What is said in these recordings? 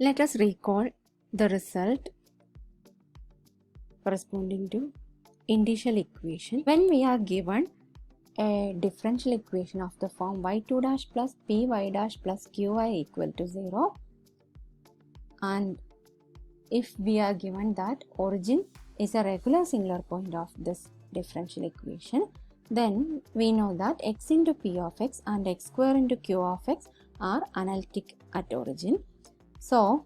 Let us recall the result corresponding to initial equation. When we are given a differential equation of the form y2 dash plus py dash plus qy equal to 0, and if we are given that origin is a regular singular point of this differential equation, then we know that x into p of x and x square into q of x are analytic at origin. So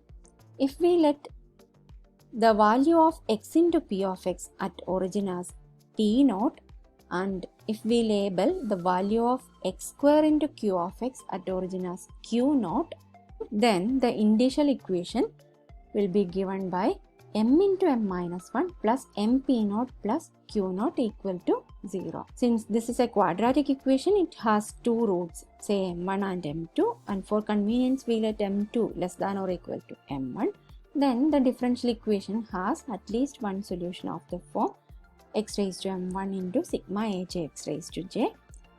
if we let the value of x into p of x at origin as p naught, and if we label the value of x square into q of x at origin as q naught, then the initial equation will be given by m into m minus 1 plus mp naught plus q naught equal to 0. Since this is a quadratic equation, it has two roots, say m1 and m2, and for convenience we let m2 less than or equal to m1. Then the differential equation has at least one solution of the form x raised to m1 into sigma aj x raised to j,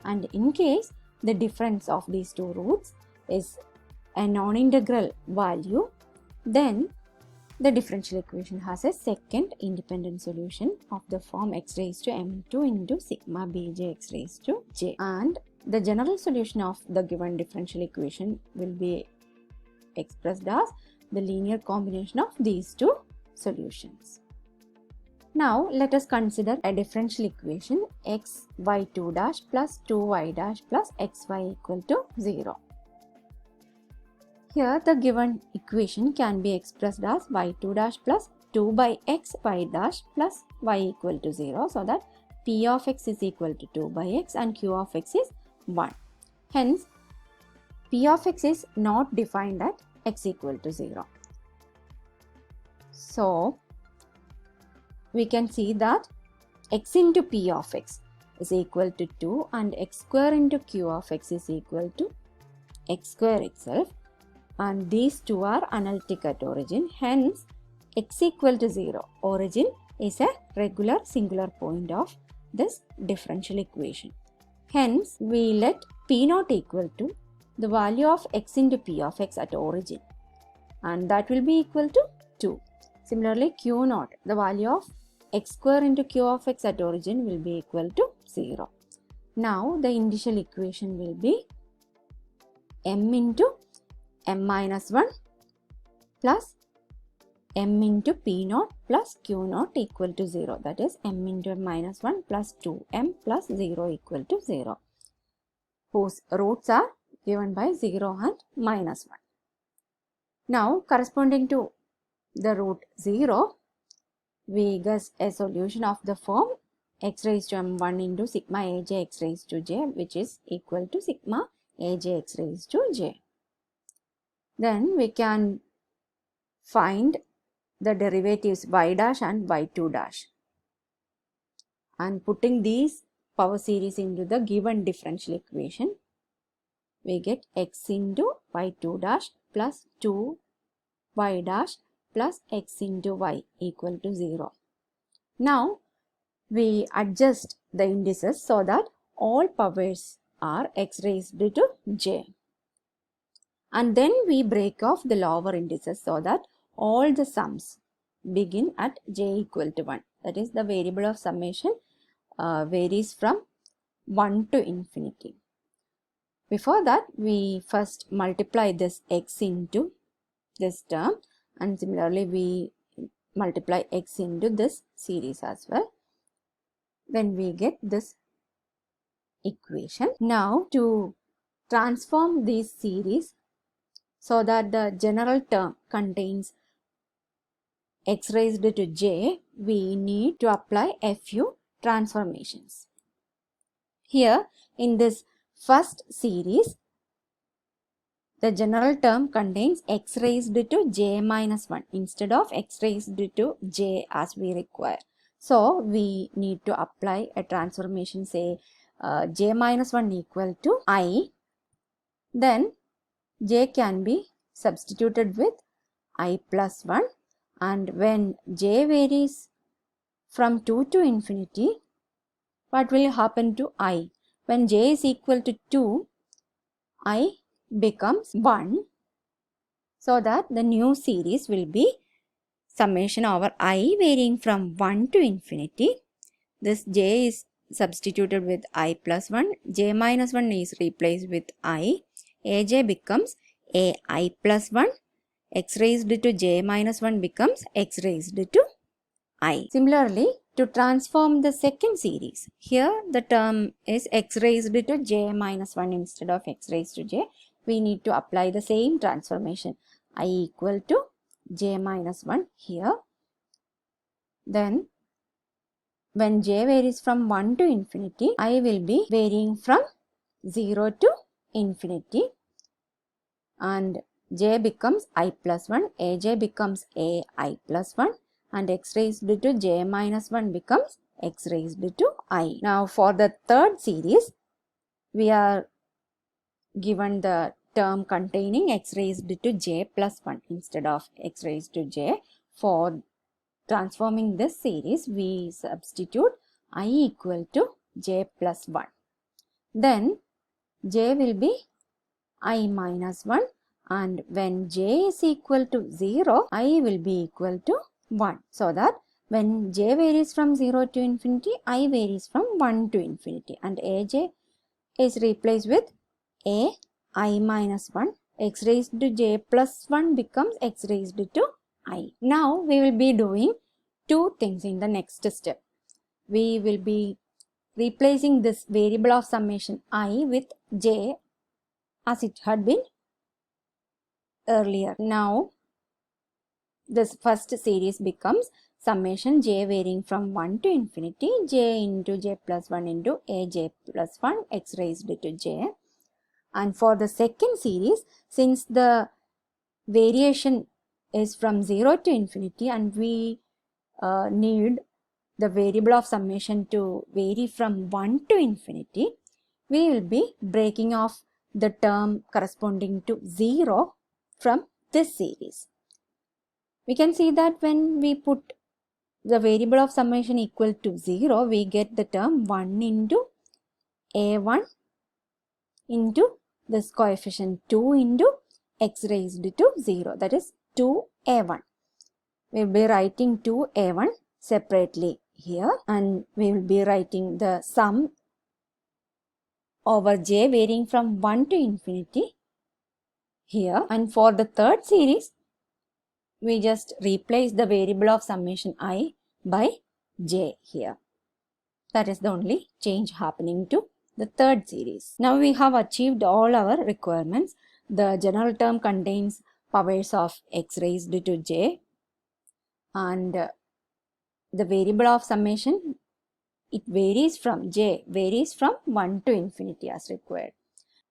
and in case the difference of these two roots is a non-integral value, then the differential equation has a second independent solution of the form x raised to m2 into sigma bj x raised to j, and the general solution of the given differential equation will be expressed as the linear combination of these two solutions. Now let us consider a differential equation x y2 dash plus 2y dash plus xy equal to 0. Here the given equation can be expressed as y2 dash plus 2 by x y dash plus y equal to 0, so that p of x is equal to 2 by x and q of x is 1. Hence p of x is not defined at x equal to 0. So we can see that x into p of x is equal to 2 and x square into q of x is equal to x square itself, and these two are analytic at origin. Hence x equal to 0, origin is a regular singular point of this differential equation. Hence we let p naught equal to the value of x into p of x at origin, and that will be equal to 2. Similarly, q naught, the value of x square into q of x at origin will be equal to 0. Now the initial equation will be m into m minus 1 plus m into p naught plus q naught equal to 0, that is m into m minus 1 plus 2m plus 0 equal to 0, whose roots are given by 0 and minus 1. Now corresponding to the root 0, we guess a solution of the form x raised to m1 into sigma aj x raised to j, which is equal to sigma aj x raised to j. Then we can find the derivatives y dash and y2 dash, and putting these power series into the given differential equation, we get x into y2 dash plus 2 y dash plus x into y equal to 0. Now we adjust the indices so that all powers are x raised to j, and then we break off the lower indices so that all the sums begin at j equal to 1, that is the variable of summation varies from 1 to infinity. Before that, we first multiply this x into this term, and similarly we multiply x into this series as well. Then we get this equation. Now to transform this series so that the general term contains x raised to j, we need to apply a few transformations. Here in this first series, the general term contains x raised to j minus 1 instead of x raised to j as we require. So we need to apply a transformation, say j minus 1 equal to I. Then j can be substituted with I plus 1, and when j varies from 2 to infinity, what will happen to I? When j is equal to 2, I becomes 1. So that the new series will be summation over I varying from 1 to infinity. This j is substituted with I plus 1, j minus 1 is replaced with I, aj becomes ai plus 1, x raised to j minus 1 becomes x raised to I. Similarly, to transform the second series, here the term is x raised to j minus 1 instead of x raised to j. We need to apply the same transformation, I equal to j minus 1 here. Then when j varies from 1 to infinity, I will be varying from 0 to infinity, and j becomes I plus 1, aj becomes ai plus 1, and x raised to j minus 1 becomes x raised to I. Now for the third series, we are given the term containing x raised to j plus 1 instead of x raised to j. For transforming this series, we substitute I equal to j plus 1. Then j will be I minus 1, and when j is equal to 0, I will be equal to 1. So that when j varies from 0 to infinity, I varies from 1 to infinity, and aj is replaced with ai minus 1, x raised to j plus 1 becomes x raised to I. Now we will be doing two things in the next step. We will be replacing this variable of summation I with j as it had been earlier. Now this first series becomes summation j varying from 1 to infinity, j into j plus 1 into aj plus 1 x raised to j. And for the second series, since the variation is from 0 to infinity and we need the variable of summation to vary from 1 to infinity, we will be breaking off the term corresponding to 0 from this series. We can see that when we put the variable of summation equal to 0, we get the term 1 into a1 into this coefficient 2 into x raised to 0, that is 2a1. We will be writing 2a1 separately here, and we will be writing the sum over j varying from 1 to infinity here. And for the third series, we just replace the variable of summation I by j here. That is the only change happening to the third series. Now we have achieved all our requirements. The general term contains powers of x raised to j, and the variable of summation, it varies from j, varies from 1 to infinity as required.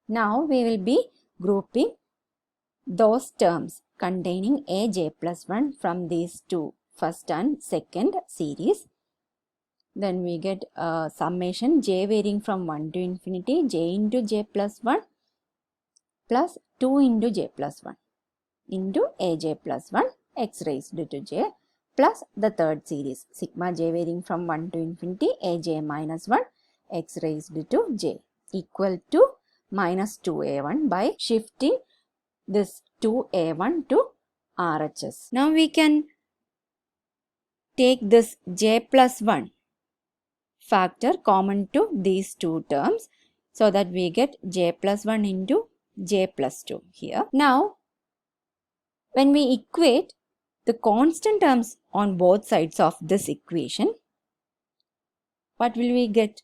Now we will be grouping those terms containing aj plus 1 from these two first and second series. Then we get summation j varying from 1 to infinity, j into j plus 1 plus 2 into j plus 1 into aj plus 1 x raised to j, plus the third series sigma j varying from 1 to infinity aj minus 1 x raised to j equal to minus 2a1 by shifting this 2a1 to RHS. Now we can take this j plus 1 factor common to these two terms, so that we get j plus 1 into j plus 2 here. Now when we equate the constant terms on both sides of this equation, what will we get?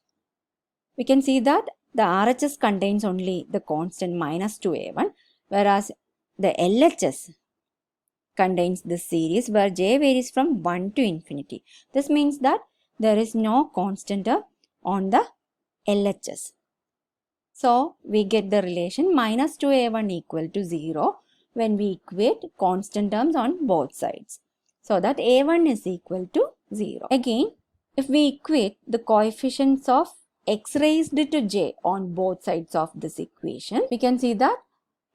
We can see that the RHS contains only the constant minus 2a1, whereas the LHS contains this series where j varies from 1 to infinity. This means that there is no constant term on the LHS. So we get the relation minus 2a1 equal to 0 when we equate constant terms on both sides, so that a1 is equal to 0. Again, if we equate the coefficients of x raised to j on both sides of this equation, we can see that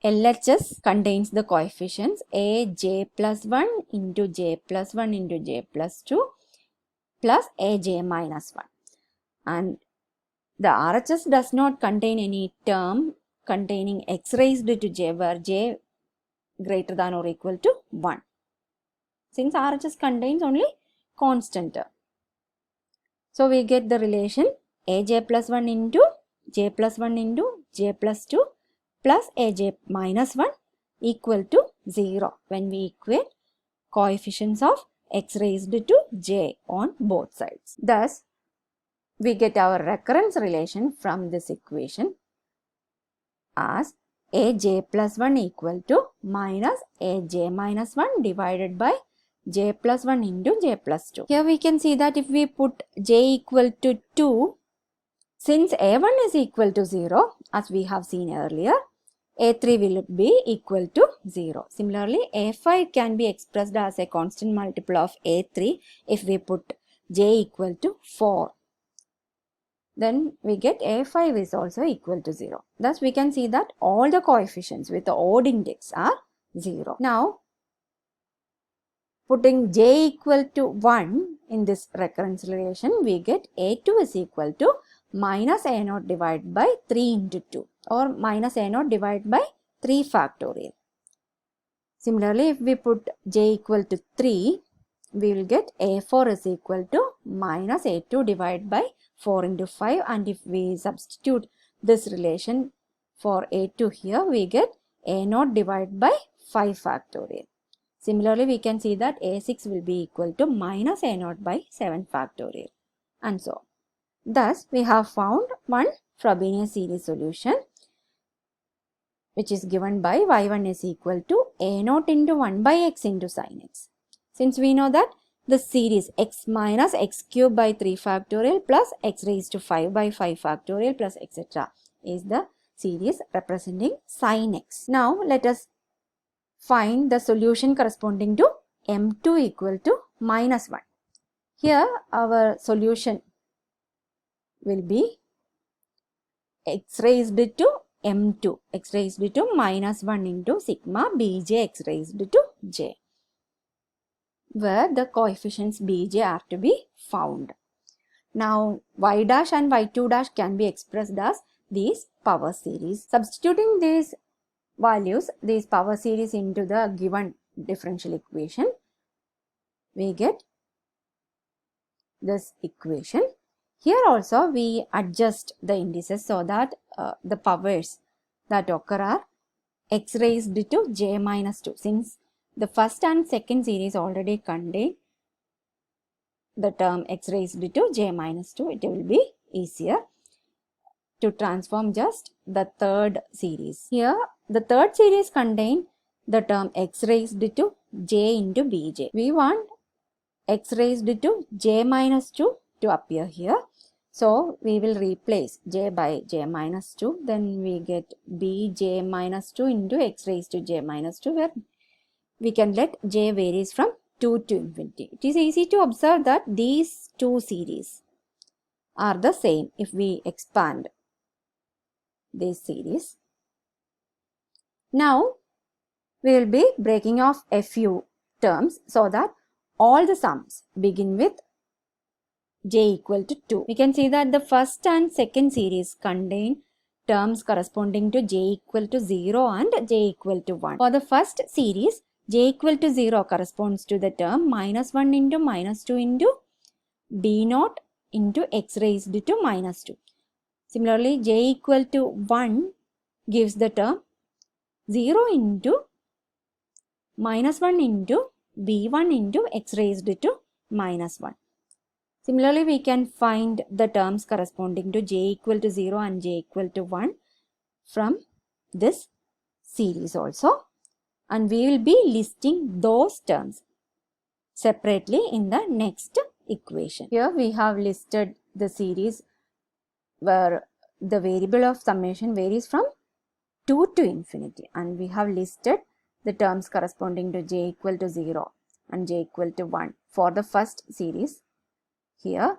LHS contains the coefficients a j plus 1 into j plus 1 into j plus 2 plus aj minus 1, and the RHS does not contain any term containing x raised to j where j greater than or equal to 1. Since RHS contains only constant term. So we get the relation aj plus 1 into j plus 1 into j plus 2 plus aj minus 1 equal to 0 when we equate coefficients of x raised to j on both sides. Thus, we get our recurrence relation from this equation as aj plus 1 equal to minus aj minus 1 divided by j plus 1 into j plus 2. Here we can see that if we put j equal to 2, since a1 is equal to 0, as we have seen earlier, a3 will be equal to 0. Similarly, a5 can be expressed as a constant multiple of a3 if we put j equal to 4. Then we get a5 is also equal to 0. Thus, we can see that all the coefficients with the odd index are 0. Now, putting j equal to 1 in this recurrence relation, we get a2 is equal to minus a0 divided by 3 into 2 or minus a0 divided by 3 factorial. Similarly, if we put j equal to 3, we will get a4 is equal to minus a2 divided by 4 into 5, and if we substitute this relation for a2 here, we get a0 divided by 5 factorial. Similarly, we can see that a6 will be equal to minus a0 by 7 factorial and so on. Thus, we have found one Frobenius series solution which is given by y1 is equal to a0 into 1 by x into sin x. Since we know that the series x minus x cube by 3 factorial plus x raised to 5 by 5 factorial plus etc. is the series representing sin x. Now, let us find the solution corresponding to m2 equal to minus 1. Here, our solution will be x raised to m2, x raised to minus 1 into sigma bj x raised to j, where the coefficients bj are to be found. Now, y dash and y2 dash can be expressed as these power series. Substituting these values, these power series into the given differential equation, we get this equation. Here also we adjust the indices so that the powers that occur are x raised to j minus 2. Since the first and second series already contain the term x raised to j minus 2, it will be easier to transform just the third series. Here the third series contain the term x raised to j into bj. We want x raised to j minus 2 to appear here. So, we will replace j by j minus 2, then we get bj minus 2 into x raised to j minus 2, where we can let j varies from 2 to infinity. It is easy to observe that these two series are the same if we expand this series. Now, we will be breaking off a few terms so that all the sums begin with j equal to 2. We can see that the first and second series contain terms corresponding to j equal to 0 and j equal to 1. For the first series, j equal to 0 corresponds to the term minus 1 into minus 2 into b naught into x raised to minus 2. Similarly, j equal to 1 gives the term 0 into minus 1 into b1 into x raised to minus 1. Similarly, we can find the terms corresponding to j equal to 0 and j equal to 1 from this series also, and we will be listing those terms separately in the next equation. Here we have listed the series where the variable of summation varies from 2 to infinity, and we have listed the terms corresponding to j equal to 0 and j equal to 1 for the first series. Here,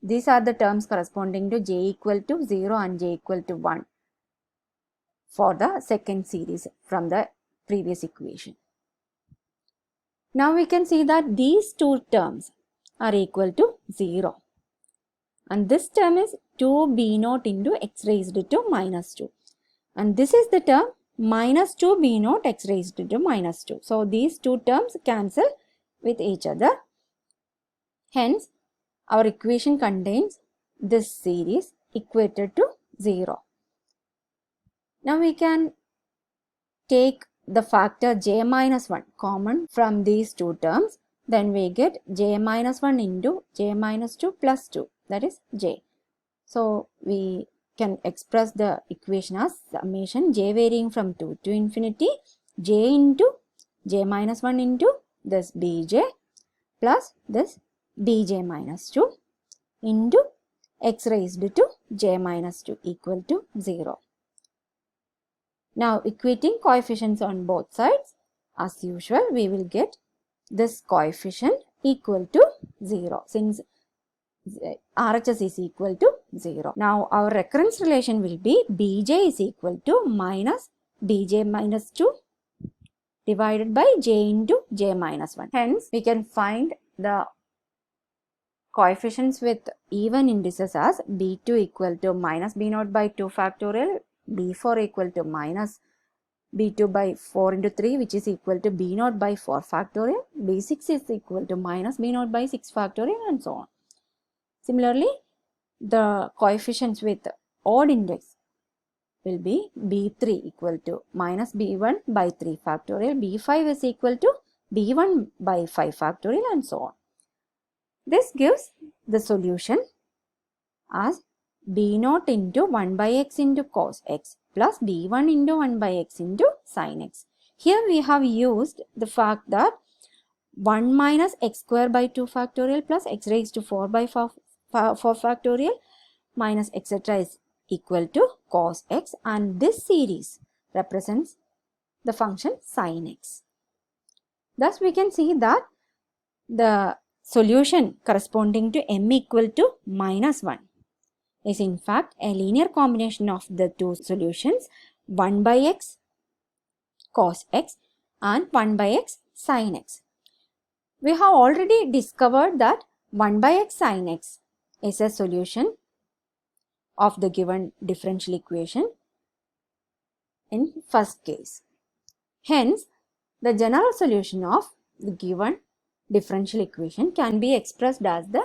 these are the terms corresponding to j equal to 0 and j equal to 1 for the second series from the previous equation. Now we can see that these two terms are equal to 0. And this term is 2b naught into x raised to minus 2. And this is the term minus 2 b naught x raised to minus 2. So these two terms cancel with each other. Hence, our equation contains this series equated to 0. Now we can take the factor j minus 1 common from these two terms. Then we get j minus 1 into j minus 2 plus 2, that is j. So we can express the equation as summation j varying from 2 to infinity j into j minus 1 into this bj plus this bj minus 2 into x raised to j minus 2 equal to 0. Now equating coefficients on both sides, as usual, we will get this coefficient equal to 0 since RHS is equal to 0. Now our recurrence relation will be bj is equal to minus bj minus 2 divided by j into j minus 1. Hence, we can find the coefficients with even indices as b2 equal to minus b naught by 2 factorial, b4 equal to minus b2 by 4 into 3, which is equal to b naught by 4 factorial, b6 is equal to minus b naught by 6 factorial, and so on. Similarly, the coefficients with odd index will be b3 equal to minus b1 by 3 factorial, b5 is equal to b1 by 5 factorial, and so on. This gives the solution as b naught into 1 by x into cos x plus b1 into 1 by x into sin x. Here we have used the fact that 1 minus x square by 2 factorial plus x raised to 4 by 4 factorial minus etc. is equal to cos x, and this series represents the function sin x. Thus we can see that the solution corresponding to m equal to minus 1 is in fact a linear combination of the two solutions 1 by x cos x and 1 by x sin x. We have already discovered that 1 by x sin x is a solution of the given differential equation in first case. Hence, the general solution of the given differential equation can be expressed as the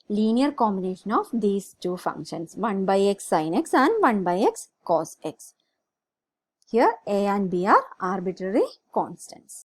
linear combination of these two functions 1 by x sin x and 1 by x cos x. Here a and b are arbitrary constants.